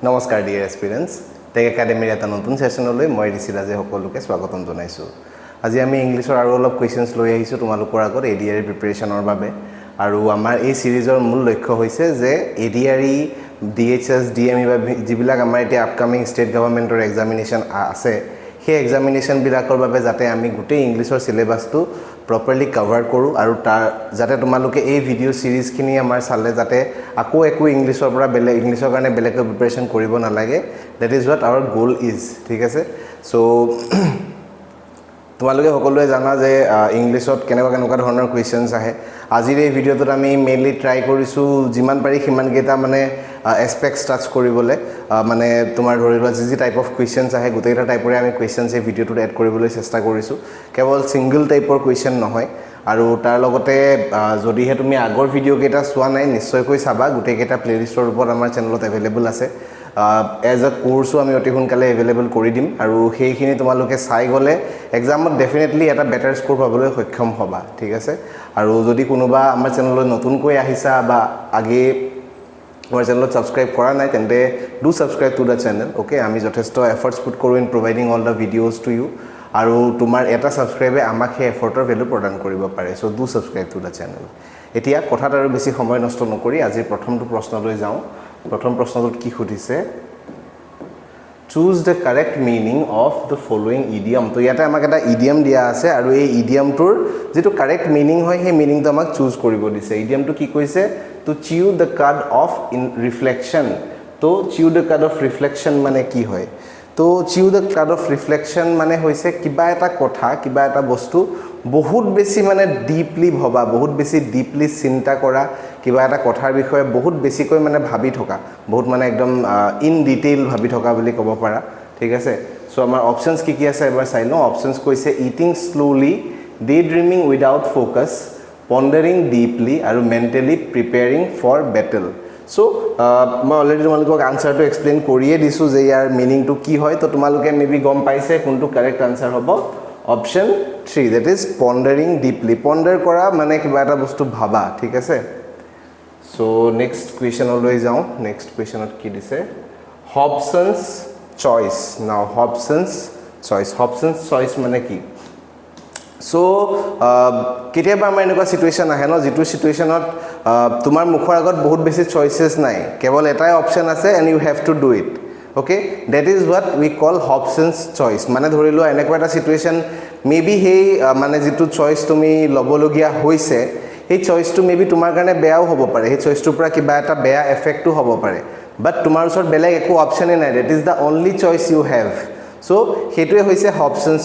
নমস্কাৰ dear এস্পিৰেন্টস tech একাডেমিৰ এটা নতুন সেশনলৈ মই ঋষিৰাজে সকলোকে স্বাগতম জনাইছো আজি আমি ইংলিছৰ আৰু অলপ কোৱেশ্চনছ লৈ আহিছো তোমালোকৰ আগত ADRE প্ৰিপাৰেচনৰ বাবে আৰু আমাৰ এই সিৰিজৰ মূল লক্ষ্য হৈছে যে ADRE DHS DME বা যিবিলাক আমাৰ এতিয়া আপকামিং ষ্টেট গভৰ্ণমেণ্টৰ এক্সামিনেশ্যন আছে সেই এক্সামিনেশ্যন বিলাকৰ বাবে যাতে আমি গোটেই ইংলিছৰ সিলেবাসটো প্ৰপাৰলি কভাৰ কৰো আৰু তাৰ যাতে তোমালোকে এই ভিডিও সিৰিজ খিনি আমাৰ চালে যাতে আকো একো ইংলিছৰ পৰা বেলে ইংলিছৰ কাৰণে বেলেগ প্ৰিপাৰেচন কৰিব নালাগে that is what our goal is ঠিক আছে সো তোমালোকে সকলোৱে জানা যে ইংলিছত কেনেকুৱা ধৰণৰ কোৱেশ্চনছ আহে আজিৰ এই ভিডিওটোত আমি মেইনলি ট্ৰাই কৰিছো যিমান পাৰি কিমান কেটা মানে এসপেক্টস টাচ কৰিবলে মানে তোমাৰ ধৰিলোৱা যি টাইপ অফ কোৱেশ্চনছ আহে গোটেইটা টাইপৰে আমি কোৱেশ্চনছ এই ভিডিওটোত এড কৰিবলৈ চেষ্টা কৰিছো কেৱল সিঙ্গল টাইপৰ কোৱেশ্চন নহয় আৰু তাৰ লগতে যদিহে তুমি আগৰ ভিডিও কেটা চোৱা নাই নিশ্চয়কৈ চাবা গোটেইকেটা প্লেলিষ্টৰ ওপৰত আমাৰ চেনেলত अवेलेबल আছে এজ আ কোৰ্সও আমি অতি সোনকালে अवेलेबल কৰি দিম আৰু সেইখিনি তোমালোকে চাই গলে এক্সামত ডেফিনেটলি এটা বেটাৰ স্কোৰ পাবলৈ সক্ষম হবা ঠিক আছে আৰু যদি কোনোবা আমাৰ চেনেললৈ নতুনকৈ আহিছা বা আগে আমাৰ চেনেলত সাবস্ক্ৰাইব কৰা নাই তেন্তে do subscribe to the channel okay আমি যথেষ্ট এফৰ্টস পুট কৰো in providing all the videos to you আৰু তোমাৰ এটা সাবস্ক্ৰাইবে আমাক হে এফৰ্টৰ ভ্যালু প্ৰদান কৰিব পাৰে so do subscribe to the channel এতিয়া কথাত আৰু বেছি সময় নষ্ট নকৰি আজি প্ৰথমটো প্ৰশ্নলৈ যাওঁ প্ৰথম প্ৰশ্নটোত কি খুদিছে choose the correct meaning of the following idiom তো ইয়াতে আমাক এটা idiom দিয়া আছে আৰু এই idiom টোৰ যেটো correct meaning হয় সেই meaning টো আমাক choose কৰিব দিছে idiom টো কি কৈছে to chew the cud of in reflection তো chew the cud of reflection মানে কি হয় তো chew the cud of reflection মানে হৈছে কিবা এটা কথা কিবা এটা বস্তু বহুত বেছি মানে ডিপলি ভবা বহুত বেছি ডিপলি চিন্তা কৰা কিবা এটা কথাৰ বিষয়ে বহুত বেছিকৈ মানে ভাবি থকা বহুত মানে একদম ইন ডিটেইল ভাবি থকা বুলি ক'ব পাৰা ঠিক আছে সো আমাৰ অপচনছ কি আছে এবাৰ চাই লওঁ অপচনছ কৈছে eating slowly daydreaming without focus pondering deeply আৰু mentally preparing for battle so মই অলৰেডি তোমালোকক আনসাৰটো এক্সপ্লেইন কৰিয়ে দিছো যে ইয়াৰ মিনিংটো কি হয় তো তোমালোকে মেবি গম পাইছে কোনটো কাৰেক্ট আনসাৰ হ'ব option 3 that is pondering deeply ponder কৰা মানে কিবা এটা বস্তু ভাবা ঠিক আছে সো নেক্সট কোৱেশ্চন লৈ যাওঁ নেক্সট কোৱেশ্চনত কি দিছে Hobson's choice now Hobson's choice মানে কি সো কেতিয়াবা আমাৰ এনেকুৱা সিচুৱেচন আহে ন যেটো সিচুৱেচনত তোমাৰ মুখৰ আগত বহুত বেছি চয়েসেস নাই কেৱল এটাই অপচন আছে and you have to do it okay that is what we call Hobson's choice মানে ধৰিলো এনেকুৱা এটা সিচুৱেচন মেবি হেই মানে যেটো চয়েস তুমি লবলগিয়া হৈছে এই চয়েসটো মেবি তোমাৰ কাৰণে বেয়াও হ'ব পাৰে এই চয়েসটোৰ পৰা কিবা এটা বেয়া এফেক্টও হ'ব পাৰে বাট তোমাৰ ওচৰত বেলেগ একো অপচনে নাই that is the only choice you have so হেতুৱে হৈছে Hobson's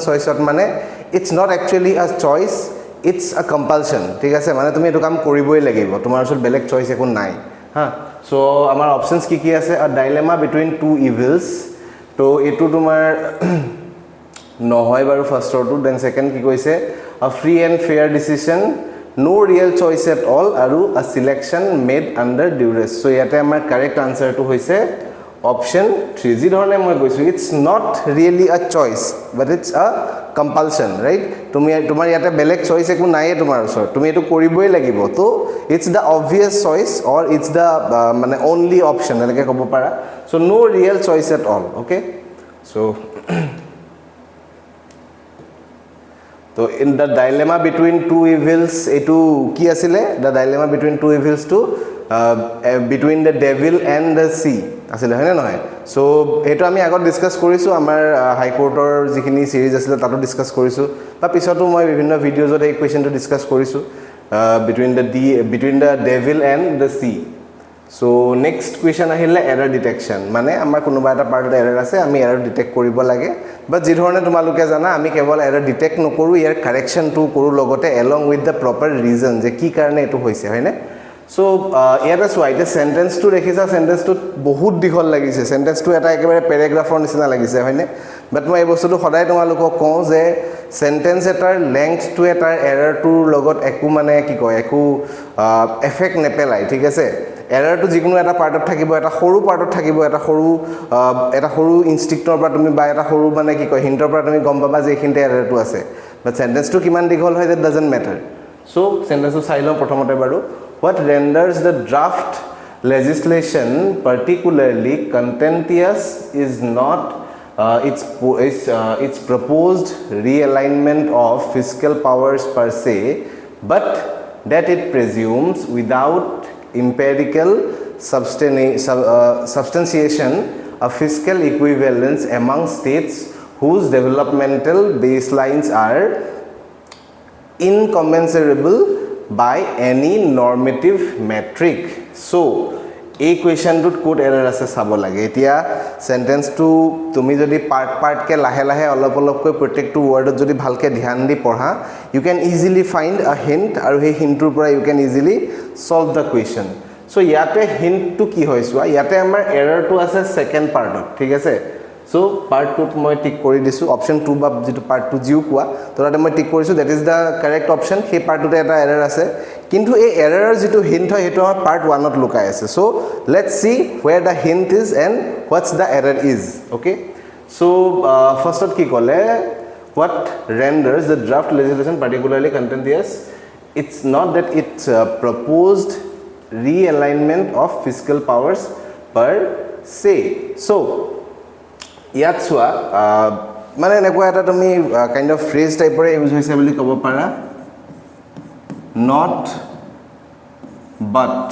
choiceত মানে it's not actually a choice it's a compulsion ঠিক আছে মানে তুমি এটো কাম কৰিবই লাগিব তোমাৰ ওচৰত বেলেগ চয়েস একো নাই হা সো আমাৰ অপচনছ কি আছে a dilemma between two evils তো এটো তোমাৰ নহয় বাৰু ফাৰ্ষ্টৰটো দেন সেকেন্ড কি কৈছে a free and fair decision no real choice at all আৰু a selection made under duress so ইয়াতে আমাৰ কাৰেক্ট আনসাৰটো হৈছে অপশন 3 যি ধৰণে মই কৈছো it's not really a choice but it's a compulsion right তোমাৰ ইয়াতে বেলেগ চয়েস একো নাই তোমাৰ ওচৰত তুমি এটো কৰিবই লাগিব তো it's the obvious choice or it's the মানে only option এনেকে ক'ব পাৰা so no real choice at all okay so তো in the dilemma between two evils etu ki asile the dilemma between two evils to between the devil and the sea asile hoy na noy so etu ami agor discuss korisu amar high courtor jikhini series asile tato discuss korisu ba pisoto moi bibhinno videos ot ei question to discuss korisu between the devil and the sea so next question ahile error detection mane amar konoba eta part error ase ami error detect koribo lage but ji dhorone tumaluke jana ami kebol error detect nokoru yer correction to koru logote along with the proper reason je ki karone etu hoise hoy na so era swaite sentence to rekhisa sentence to bahut dikhol lagise sentence to eta ekebare paragraphor nisina lagise hoy na but moi ei bostu to khoday tumalukok ko je sentence etar length to etar error to logot eku mane ki koy eku effect nepelai thik ase error to jikunu eta part of thakibo eta horu part of thakibo eta horu instinctor pra tumi ba eta horu mane ki koy hintor pra tumi gom paba je ekhinte error to ase but sentence to kiman dikhol hoy that doesn't matter so sentence to sailo prothomote baru what renders the draft legislation, particularly contentious, is not its proposed realignment of fiscal powers per se, but that it presumes without empirical substantiation a fiscal equivalence among states whose developmental baselines are incommensurable by any normative metric. So এই কুৱেশ্যনটোত code এৰাৰ আছে চাব লাগে এতিয়া সেন্টেন্সটো তুমি যদি part পাৰ্টকে লাহে লাহে অলপ অলপকৈ প্ৰত্যেকটো ওয়াৰ্ডত যদি ভালকে ধ্যান দি পঢ়া you can easily find a hint আৰু সেই হিন্টৰ পৰা you can easily solve the question so ইয়াতে হিন্টটো কি হৈছোৱা ইয়াতে আমাৰ এৰাৰটো আছে সেকেন্ড পাৰ্টত ঠিক আছে সো পাৰ্ট 2 মই টিক কৰি দিছো অপচন 2 বা যেটো পাৰ্ট 2 জিও কোৱা তো তাতে মই টিক কৰিছো that is the correct option সেই পাৰ্টটোতে এটা এৰাৰ আছে কিন্তু এই এৰাৰৰ যেটো হিন্ট হয় হেটো আমাৰ পাৰ্ট 1 ত লুকাই আছে so let's see where the hint is and what's the error is okay so first কি কলে what renders the draft legislation particularly contentious it's not that it's proposed realignment of fiscal powers per se so ইয়াত চোৱা মানে এনেকুৱা এটা তুমি kind of phrase টাইপৰে use হৈছে বুলি ক'ব পাৰা not but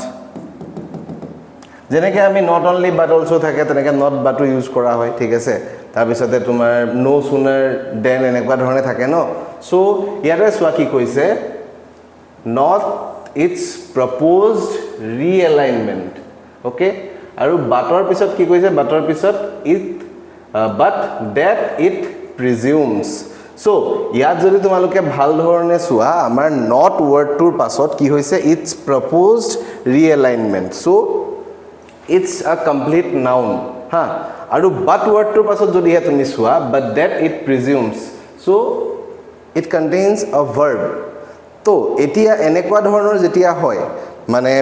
যেনেকৈ আমি not only but also থাকে তেনেকৈ not but ইউজ কৰা হয় ঠিক আছে তাৰ পিছতে তোমাৰ no sooner than এনেকুৱা ধৰণে থাকে ন সো ইয়াতে চোৱা কি কৈছে not its proposed realignment okay আৰু বাটৰ পিছত কি কৈছে বাটৰ পিছত it but that it presumes so ইয়াত যদি তোমালোকে ভাল ধৰণে চোৱা আমাৰ not wordটোৰ পাছত কি হৈছে its proposed realignment so it's a complete noun ha আৰু but wordটোৰ পাছত যদি তুমি চোৱা but that it presumes so it contains a verb তো এতিয়া এনেকুৱা ধৰণৰ যেতিয়া হয় মানে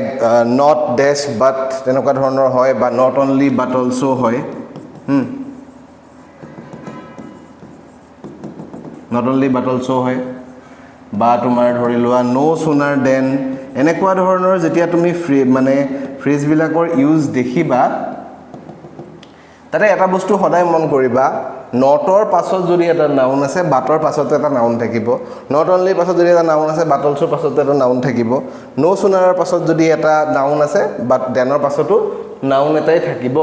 not dash but তেনেকুৱা ধৰণৰ হয় বা not only but also হয় not only but also হয় বা তোমাৰ ধৰি লোৱা no sooner than এনেকুৱা ধৰণৰ যেতিয়া তুমি মানে ফ্ৰেজ বিলাকৰ ইউজ দেখিবা তাতে এটা বস্তু সদায় মন কৰিবা নটৰ পাছত যদি এটা নাউন আছে বাটৰ পাছত এটা নাউন থাকিব নট অনলি পাছত যদি এটা নাউন আছে বাট অলসো পাছত এটা নাউন থাকিব no sooner পাছত যদি এটা নাউন আছে বাট দেনৰ পাছতো নাউন এটাই থাকিব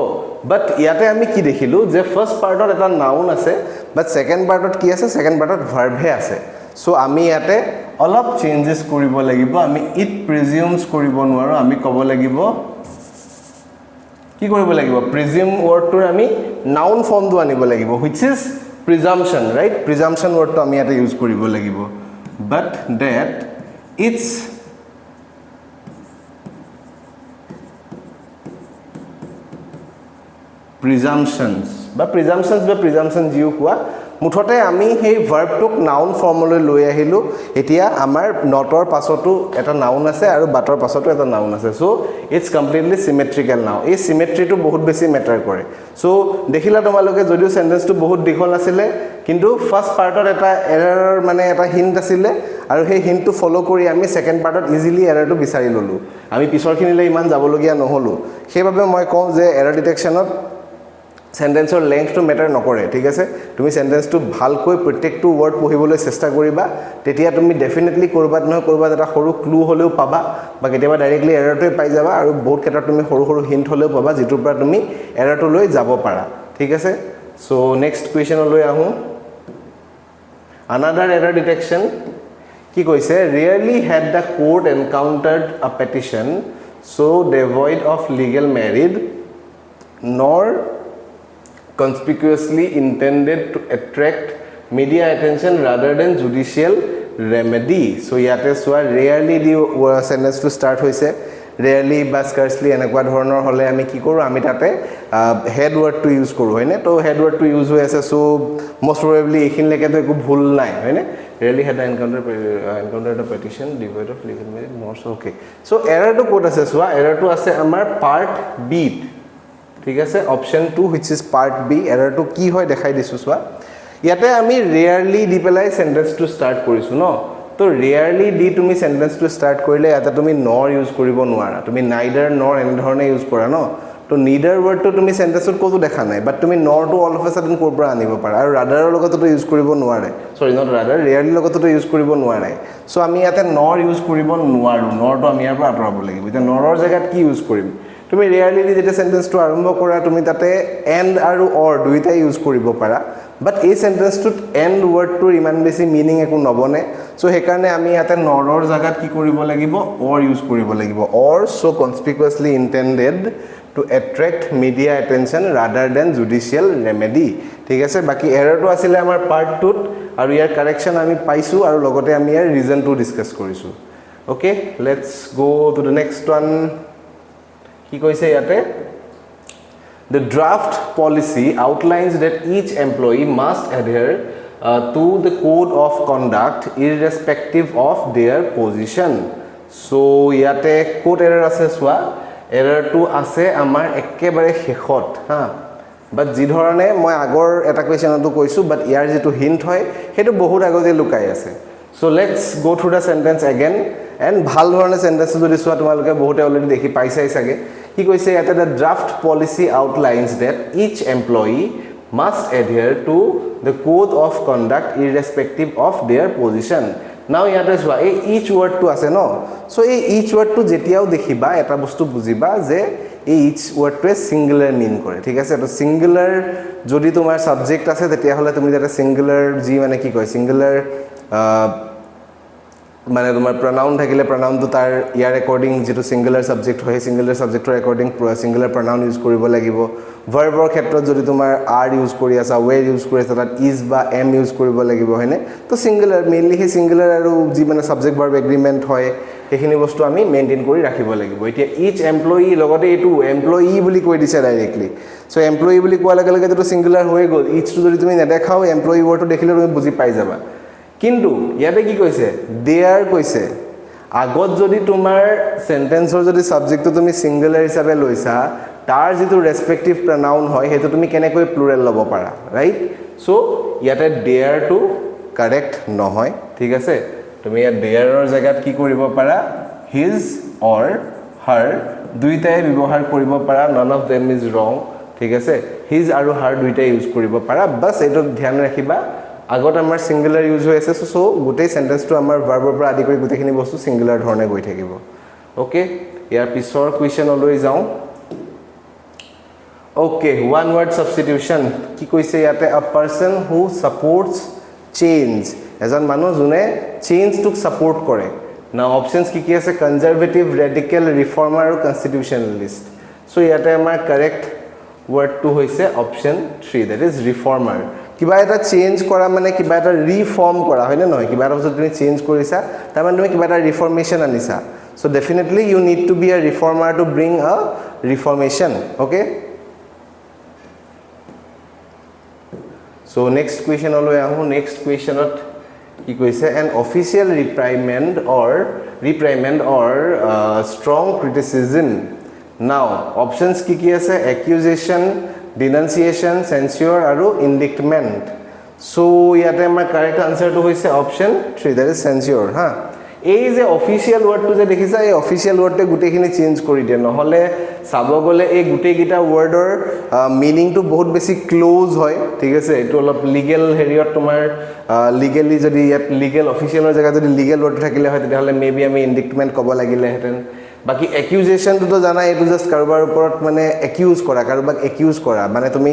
বাট ইয়াতে আমি কি দেখিলো যে ফাৰ্স্ট পাৰ্টত এটা নাউন আছে বাট সেকেন্ড পাৰ্টত কি আছে সেকেন্ড পাৰ্টত ভাৰ্ব হে আছে সো আমি ইয়াতে অলপ চেঞ্জেস কৰিব লাগিব আমি ইট প্ৰিজিউমছ কৰিব নোৱাৰো আমি ক'ব লাগিব কি কৰিব লাগিব প্ৰিজিউম ওয়াৰ্ডটোৰ আমি নাউন ফৰ্মটো আনিব লাগিব which is presumption right presumption ওয়াৰ্ডটো আমি ইয়াতে ইউজ কৰিব লাগিব but that it's presumptions বা presumption জিও কোৱা মুঠতে আমি সেই ভাৰ্বটোক নাউন ফৰ্মলৈ লৈ আহিলো এতিয়া আমাৰ নটৰ পাছতো এটা নাউন আছে আৰু বাটৰ পাছতো এটা নাউন আছে সো ইটস কমপ্লিটলি সিমেট্ৰিক্যাল নাও এই সিমেট্ৰিটো বহুত বেছি মেটাৰ কৰে সো দেখিলা তোমালোকে যদিও সেন্টেন্সটো বহুত দীঘল আছিল কিন্তু ফাৰ্স্ট পাৰ্টত এটা এৰাৰৰ মানে এটা হিন্ট আছিল আৰু সেই হিন্টটো ফলো কৰি আমি সেকেন্ড পাৰ্টত ইজিলি এৰাৰটো বিচাৰি ললো আমি পিছৰখিনিলৈ ইমান যাবলগীয়া নহলো সেইভাবে মই কওঁ যে এৰাৰ ডিটেকচনত সেন্টেন্সৰ লেংথটো মেটাৰ নকৰে ঠিক আছে তুমি সেন্টেন্সটো ভালকৈ প্ৰত্যেকটো ওয়াৰ্ড পঢ়িবলৈ চেষ্টা কৰিবা তেতিয়া তুমি ডেফিনেটলি কৰবাত নহয় কৰবাত এটা সৰু ক্লু হলেও পাবা বা কেতিয়াবা ডাইৰেক্টলি এৰাৰটোই পাই যাবা আৰু বহুত ক্ষেত্ৰত তুমি সৰু সৰু হিন্ট হলেও পাবা যেটোৰ পৰা তুমি এৰাৰটো লৈ যাব পাৰা ঠিক আছে সো নেক্সট কুৱেশ্যন লৈ আহো another error detection কি কৈছে rarely had the court encountered a petition so devoid of legal merit nor conspicuously intended to attract media attention rather than judicial remedy so yate swa rarely the sentence to start hoise rarely বা scarcely এনেকুৱা ধৰণৰ হলে আমি কি কৰো আমি তাতে head word to use কৰো হয়নে তো হেড ওয়ার্ড টু ইউজ হৈ আছে সো মোস্ট প্রবাবলি এখিনলৈকে তো একো ভুল নাই হয়নে rarely had encountered a petition devoid of legal merit most okay so error to code আছে সোয়া error to আছে আমাৰ পার্ট বি ঠিক আছে option 2 which is part b error to কি হয় দেখাই দিছো সোয়া ইয়াতে আমি rarely দি পেলাই সেন্টেন্স টু স্টার্ট কৰিছো ন তো ৰেয়াৰলি দি তুমি সেন্টেন্সটো স্টাৰ্ট কৰিলে এটা তুমি নৰ ইউজ কৰিব নোৱাৰা তুমি নাইডাৰ নৰ এনে ধৰণে ইউজ কৰা ন তো নিডাৰ ওয়াৰ্ডটো তুমি সেন্টেন্সত কোটো দেখা নাই বাট তুমি নৰটো অল অফ আ সাডেন কোৰ পৰা আনিব পাৰা আৰু ৰাডাৰৰ লগতটো ইউজ কৰিব নোৱাৰে সৰি নট ৰাডাৰ ৰেয়াৰলি লগতটো ইউজ কৰিব নোৱাৰে সো আমি ইয়াতে নৰ ইউজ কৰিব নোৱাৰো নৰটো আমি ইয়াৰ পৰা আঁতৰাব লাগিব এতিয়া নৰৰ জায়গাত কি ইউজ কৰিম তুমি ৰেয়াৰলি দি যেটা সেন্টেন্সটো আৰম্ভ কৰা তুমি তাতে এন্ড আৰু অৰ দুইটা ইউজ কৰিব পাৰা বাট এই সেন্টেন্সটোত এন্ড ওয়াৰ্ডটোৰ ইমান বেছি মিনিং একো নবনে সো হেকাৰণে আমি ইয়াতে নৰৰ জায়গাত কি কৰিব লাগিব অৰ ইউজ কৰিব লাগিব or so conspicuously intended to attract media attention rather than judicial remedy ঠিক আছে বাকি এৰৰটো আছিল আমাৰ পাৰ্ট 2 আৰু ইয়াৰ কাৰেকচন আমি পাইছো আৰু লগতে আমি ইয়াৰ ৰিজনটো ডিসকাস কৰিছো okay let's go to the next one কি কৈছে ইয়াতে The draft policy outlines that each employee must adhere to the code of conduct irrespective of their position. So, yate code error ase swa error to ase amar ekkebare shekhot ha but ji dhorone moi agor eta question to koisu but yar jetu hint hoy hetu bahut agote lukai ase so let's go through the sentence again and bhal dhorone sentence jodi swa tomaloke bahute already dekhi paisai sage কি কৈছে এটা the draft policy outlines that each employee must adhere to the code of conduct irrespective of their position now ইয়াতে সোৱা এই each word to আছে ন so এই each word to যেতিয়াও দেখিবা এটা বস্তু বুজিবা যে এই each word to singular mean কৰে ঠিক আছে তো singular যদি তোমাৰ সাবজেক্ট আছে তেতিয়া হলে তুমি এটা singular জি মানে কি কয় singular মানে তোমাৰ pronoun থাকিলে pronoun তো তাৰ ইয়াৰ according যেটো singular subject হয় singular subjector according singular pronoun use কৰিব লাগিব verbৰ ক্ষেত্ৰত যদি তোমাৰ are use কৰি আছা were use কৰি আছা তাত is বা am use কৰিব লাগিব হয়নে তো singular mainly হে singular আৰু যি মানে subject verb agreement হয় এইখিনি বস্তু আমি মেইনটেইন কৰি ৰাখিব লাগিব এতিয়া each employee লগতে এটো employee বুলি কৈ দিছে ডাইৰেক্টলি সো employee বুলি কোৱা লগে লগে যেটো singular হৈ গল each টো যদি তুমি নেদেখাও employee word টো দেখিলে তুমি বুজি পাই যাবা কিন্তু ইয়াতে কি কৈছে দেয়াৰ কৈছে আগত যদি তোমাৰ সেন্টেন্সৰ যদি সাবজেক্টটো তুমি সিঙ্গুলাৰ হিচাপে লৈছা তাৰ যেটো ৰেসপেক্টিভ pronoun হয় হেতু তুমি কেনেকৈ প্লুৰাল লব পাৰা ৰাইট সো ইয়াতে দেয়াৰ টু কাৰেক্ট নহয় ঠিক আছে তুমি ইয়াত দেয়াৰৰ জায়গাত কি কৰিব পাৰা his or her দুইটাই ব্যৱহাৰ কৰিব পাৰা none of them is wrong ঠিক আছে his আৰু her দুইটাই ইউজ কৰিব পাৰা বাস এটো ধ্যান ৰাখিবা আগত আমাৰ সিঙ্গুলাৰ ইউজ হৈ আছে সো গোটেই সেন্টেন্সটো আমাৰ ভাৰ্বৰ পৰা আদি কৰি গোটেইখিনি বস্তু সিঙ্গুলাৰ ধৰণে গৈ থাকিব ওকে ইয়াৰ পিছৰ কোৱেশ্চন লৈ যাও ওকে ওয়ান ওয়ার্ড সাবস্টিটিউশন কি কৈছে ইয়াতে a person who supports change এজন মানুহ যোনে চেঞ্জ টুক সাপোর্ট কৰে না অপশনস কি আছে কনজাৰভেটিভ ৰেডিকেল ৰিফৰ্মাৰ আৰু কনস্টিটিউশনালিষ্ট সো ইয়াতে আমাৰ কাৰেক্ট ওয়াৰ্ড টু হৈছে অপশন 3 that is ৰিফৰ্মাৰ কিবা এটা চেঞ্জ কৰা মানে কিবা এটা ৰিফৰ্ম কৰা হয় না নহয় কিবা এটা বস্তু তুমি চেঞ্জ কৰিছা তাৰ মানে তুমি কিবা এটা ৰিফৰ্মেশন আনিছা so definitely you need to be a reformer to bring a reformation okay so next question লৈ আহো নেক্সট কোৱেশ্চনত কি কৈছে an official reprimand or strong criticism now options কি আছে accusation denunciation censure আৰু indictment so ইয়াতে আমাৰ কারেক্ট আনসারটো হৈছে অপশন 3 that is censure হা এই যে অফিশিয়াল ওয়ার্ডটো যে দেখিছা এই অফিশিয়াল ওয়ার্ডতে গুটেখিনি চেঞ্জ কৰি দিয়ে নহলে সাব গলে এই গুটে গিটা ওয়াৰ্ডৰ মিনিংটো বহুত বেছি ক্লোজ হয় ঠিক আছে এটো অলপ লিগ্যাল হেৰিয়ত তোমাৰ লিগ্যালি যদি ইয়াত লিগ্যাল অফিশিয়ালৰ জায়গা যদি লিগ্যাল ওয়ার্ড থাকিলে হয় তেতিয়াহলে মেবি আমি ইন্ডিক্টমেন্ট কব লাগিলে হেতেন বাকি একিউজেশন তো জানা এটো জাস্ট কাৰোবাৰ ওপৰত মানে একিউজ কৰা কাৰোবাক একিউজ কৰা মানে তুমি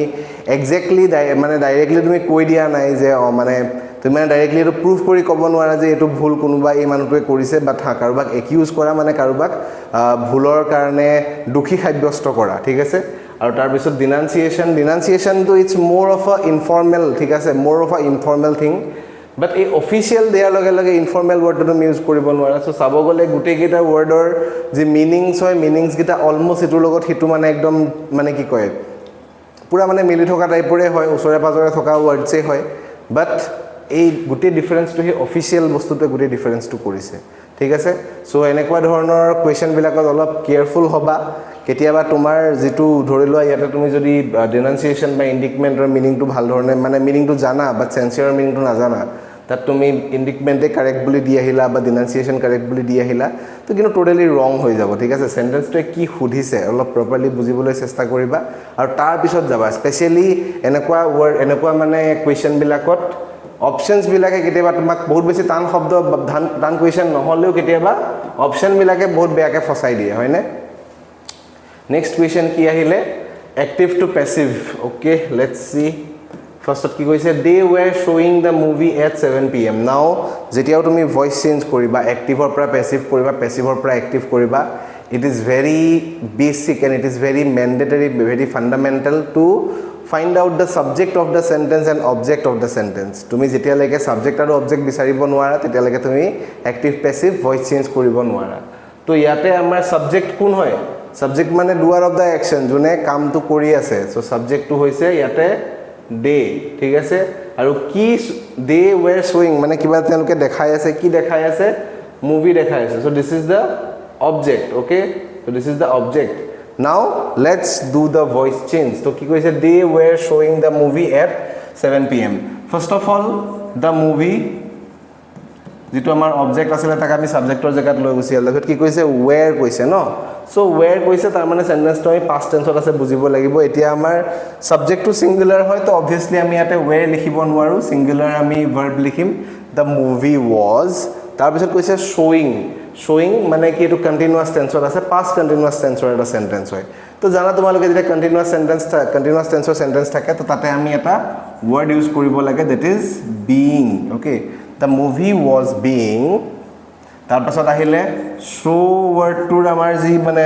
এক্স্যাক্টলি মানে ডাইৰেক্টলি তুমি কৈ দিয়া নাই যে মানে তুমি মানে ডাইৰেক্টলি এটো প্ৰুফ কৰি কব নোৱাৰা যে এটো ভুল কোনোবা এই মানুহটোৱে কৰিছে বা কাৰোবাক একিউজ কৰা মানে কাৰোবাক ভুলৰ কাৰণে দুখী সাব্যস্ত কৰা ঠিক আছে আৰু তাৰ পিছত ডিনান্সিয়েশন তো it's more of a informal ঠিক আছে more of a informal thing but এই অফিশিয়াল দেয়াৰ লগে লগে ইনফৰ্মাল ওয়াৰ্ডটো তুমি ইউজ কৰিব নোৱাৰা সো চাব গলে গুটে গিটা ওয়াৰ্ডৰ যে মিনিংস হয় মিনিংস গিটা অলমোস্ট এটোৰ লগত হিটো মানে একদম মানে কি কয় পুৰা মানে মিলি থকা টাইপৰে হয় ওচৰে পাজৰে থকা ওয়াৰ্ডছে হয় বাট এই গুটে ডিফাৰেন্সটো হে অফিশিয়াল বস্তুটো গুটে ডিফাৰেন্সটো কৰিছে ঠিক আছে সো এনেকুৱা ধৰণৰ কোৱেশ্চন বিলাকত অলপ কেয়াৰফুল হবা কেতিয়াবা তোমাৰ যেটো ধৰি লোৱা ইয়াতে তুমি যদি ডিনান্সিয়েশন বা ইন্ডিক্টমেন্টৰ মিনিংটো ভাল ধৰণে মানে মিনিংটো জানা বাট সেন্সিয়ৰৰ মিনিংটো নাজানা তাত তুমি ইনডিকমেন্টে কারেক্ট বুলি দি আহিলা বা ডিনান্সিয়েশন কারেক্ট বুলি দি আহিলা তো কিন্তু টোটালি ৰং হৈ যাব ঠিক আছে সেন্টেন্সটো কি খুদিছে অলপ প্ৰপাৰলি বুজিবলৈ চেষ্টা কৰিবা আৰু তাৰ পিছত যাবা স্পেশালি এনেকুৱা ওয়াৰ্ড এনেকুৱা মানে কোৱেশ্চন বিলাকত অপশনস বিলাকে কেতিয়াবা তোমাক বহুত বেছি টান শব্দ টান কোৱেশ্চন নহলেও কেতিয়াবা অপশন বিলাকে বহুত বেয়াকে ফসাই দিয়ে হয়নে নেক্সট কোৱেশ্চন কি আহিলে active to passive okay let's see first কি কৈছে they were showing the movie at 7 pm now যেতিয়াও তুমি voice change কৰিবা active or পৰা passive কৰিবা passive or পৰা active কৰিবা it is very basic and it is very mandatory very fundamental to find out the subject of the sentence and object of the sentence তুমি যেতিয়া লৈকে subject আৰু object বিচাৰিব নোৱাৰা তেতিয়া লৈকে তুমি active passive voice change কৰিব নোৱাৰা তো ইয়াতে আমাৰ subject কোন হয় subject মানে doer of the action জুনে কামটো কৰি আছে so subject টো হৈছে ইয়াতে they ঠিক আছে আৰু কি they were showing মানে কিবা তেওঁলোকে দেখাই আছে কি দেখাই আছে movie দেখাই আছে so this is the object okay so this is the object now let's do the voice change so কি কৈছে they were showing the movie at 7 pm first of all the movie যেটো আমাৰ object আছিল তাক আমি সাবজেক্টৰ জায়গাত লৈ গুছি আলগত কি কৈছে where কৈছে ন সো where কৈছে তাৰ মানে সেন্টেন্সটো আমি past tenseত আছে বুজিব লাগিব এতিয়া আমাৰ সাবজেক্টটো সিঙ্গুলাৰ হয় তো obviously আমি ইয়াতে where লিখিব নোৱাৰো সিঙ্গুলাৰ আমি verb লিখিম the movie was তাৰ পিছত কৈছে showing মানে কি এটো কন্টিনিউয়াস টেন্সত আছে past কন্টিনিউয়াস টেন্সৰ এটা সেন্টেন্স হয় তো জানা তোমালোকে যেতিয়া কন্টিনিউয়াস টেন্সৰ সেন্টেন্স থাকে তো তাতে আমি এটা ওয়াৰ্ড ইউজ কৰিব লাগে that is being okay the movie was being তাৰ পাছত আহিলে show word টোৰ আমাৰ যি মানে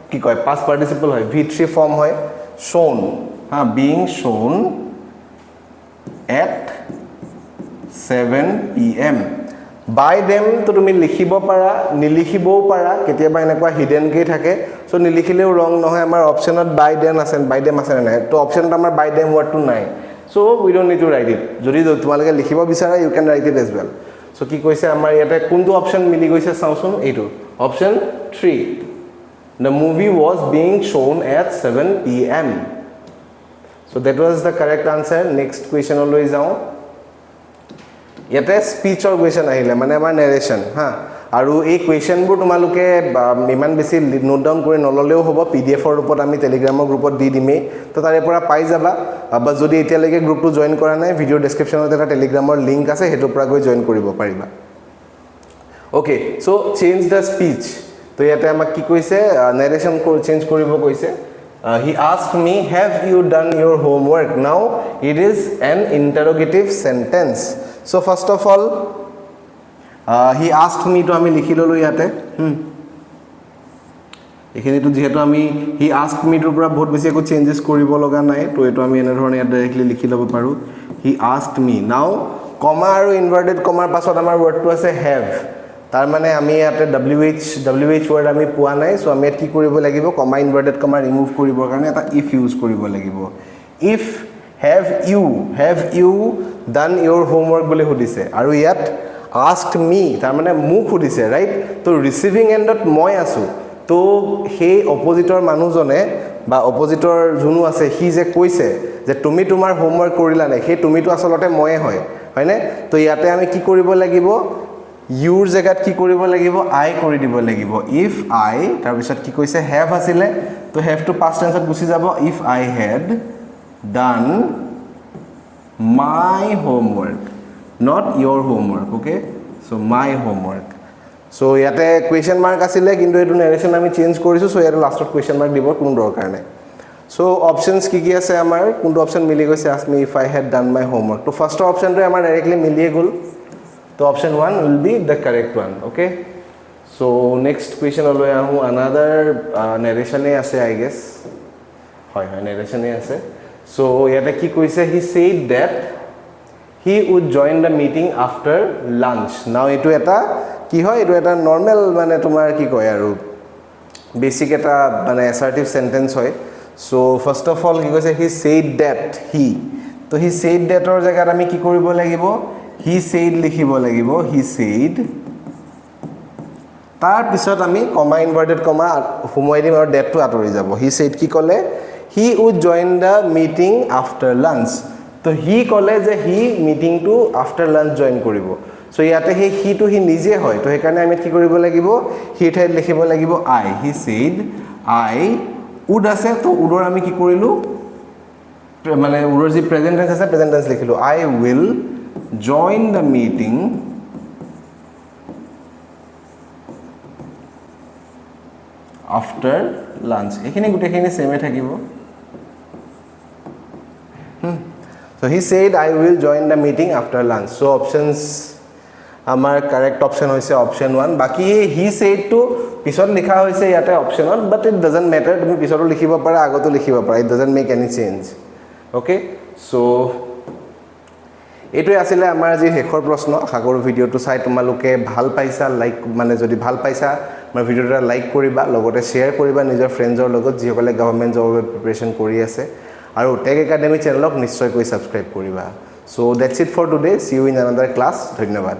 কি কয় past participle হয় v3 form হয় shown হা being shown at 7 pm by them তো তুমি লিখিব পাৰা নিলিখিবও পাৰা কেতিয়াবা এনেকুৱা হিডেন কে থাকে সো নিলিখিলেও ৰং নহয় আমাৰ অপচনত by them আছে নাই তো অপচনত আমাৰ by them word টো নাই so we don't need to write it যদি তোমালোকে লিখিব বিচাৰা you can write it as well so কি কৈছে আমাৰ ইয়াতে কোনটো অপচন মিলি গৈছে চাওচোন এইটো option 3 the movie was being shown at 7 pm so that was the correct answer next question লৈ যাও ইয়াতে স্পিচ অৰ কোৱেশ্চন আহিলে মানে আমাৰ নেৰেশন হা আৰু এই কোৱেশ্চনবোৰ তোমালোকে ইমান বেছি নোট ডাউন কৰি নললেও হ'ব পিডিএফ ৰ ৰূপত আমি টেলিগ্ৰামৰ গ্ৰুপত দি দিমে তো তাৰে পৰা পাই যাবা বা যদি এতিয়ালৈকে গ্ৰুপটো জয়েন কৰা নাই ভিডিও ডেসক্ৰিপচনত এটা টেলিগ্ৰামৰ লিংক আছে হেতুৰ পৰা গৈ জয়েন কৰিব পাৰিবা ওকে সো চেঞ্জ দা স্পিচ তো ইয়াতে আমাক কি কৈছে নেৰেশন চেঞ্জ কৰিব কৈছে he asked me have you done your homework now it is an interrogative sentence so first of all he asked me to আমি লিখি ললো ইয়াতে এখানে তো যেহেতু আমি he asked me to পৰা বহুত বেছি একো চেঞ্জেস কৰিব লগা নাই তো এটো আমি এনে ধৰণে ইয়াত ডাইৰেক্টলি লিখি লব পাৰো he asked me now কমা আৰু ইনভাৰ্টেড কমাৰ পাছত আমাৰ ওয়াৰ্ডটো আছে have তাৰ মানে আমি ইয়াতে wh ওয়াৰ্ড আমি পোৱা নাই সো আমি কি কৰিব লাগিব কমা ইনভাৰ্টেড কমা ৰিমুভ কৰিবৰ কাৰণে এটা if ইউজ কৰিব লাগিব if have you done your homework বুলি সুধিছে আৰু ইয়াত asked me তাৰ মানে মোক সুধিছে ৰাইট তো ৰিসিভিং এন্ডত মই আছো তো হে অপোজিটৰ মানুহজনে বা অপোজিটৰ জুনু আছে হি যে কৈছে যে তুমি তোমাৰ হোমৱৰ্ক কৰিলা নাই হে তুমিটো আসলতে ময়ে হয় হয়নে তো ইয়াতে আমি কি কৰিব লাগিব ইউৰ জায়গাত কি কৰিব লাগিব আই কৰি দিব লাগিব if I তাৰ পিছত কি কৈছে have আছিলে তো have to past tenseত গুছি যাব if I had done my homework not your homework okay so my homework so ইয়াতে question mark আছিলে কিন্তু এটো নাৰেশন আমি চেঞ্জ কৰিছো সো ইয়াতে লাষ্টত question mark দিব কোনো দৰকাৰ নাই so options কি আছে আমাৰ কোনটো অপচন মিলি গৈছে ask me if I had done my homework তো ফাৰ্স্ট অপচনটো আমাৰ ডাইৰেক্টলি মিলিয়ে গল তো option 1 will be the correct one okay so next question লৈ আহু another narration আছে I guess হয় narration আছে so ইয়াতে কি কৈছে he said that he would join the meeting after lunch now etu eta ki hoy etu eta normal mane tomar ki koy aru basic eta mane assertive sentence hoy so first of all ki koise he said that he to he said that or jaga ami ki koribo lagibo he said likhibo lagibo he said tar pisot ami comma inverted comma humoi dim or that to atori jabo he said ki kole he would join the meeting after lunch তো হি ক'লে যে হি মিটিংটো after lunch join কৰিব so ইয়াতে হে হিটো হি নিজে হয় তো সেইকাৰণে আমি কি কৰিব লাগিব হি ঠাইত লিখিব লাগিব I he said I would আছে তো উডৰ আমি কি কৰিলো মানে উডৰ যি প্ৰেজেন্ট টেন্স আছে প্ৰেজেন্ট টেন্স লিখিলো I will join the meeting after lunch এখিনি গুটেখিনি সেমে থাকিব So he said I will join the meeting after lunch. So options our correct option hoise option 1 baki he said to pisot likha hoise yate option 1 but it doesn't matter tumi pisoto likhiba para agoto likhiba para it doesn't make any change. Okay, so এটো আসলে আমাৰ যে হেখৰ প্ৰশ্ন আগৰ ভিডিওটো চাই তোমালোকে ভাল পাইছা লাইক মানে যদি ভাল পাইছা আমাৰ ভিডিওটা লাইক কৰিবা লগতে শেয়াৰ কৰিবা নিজৰ ফ্ৰেণ্ডৰ লগত যিসকলে গভৰ্ণমেণ্ট জবৰ প্ৰিপাৰেচন কৰি আছে আৰু টেক একাডেমি চেনেলক নিশ্চয়কৈ সাবস্ক্ৰাইব কৰিবা so that's it for today see you in another class ধন্যবাদ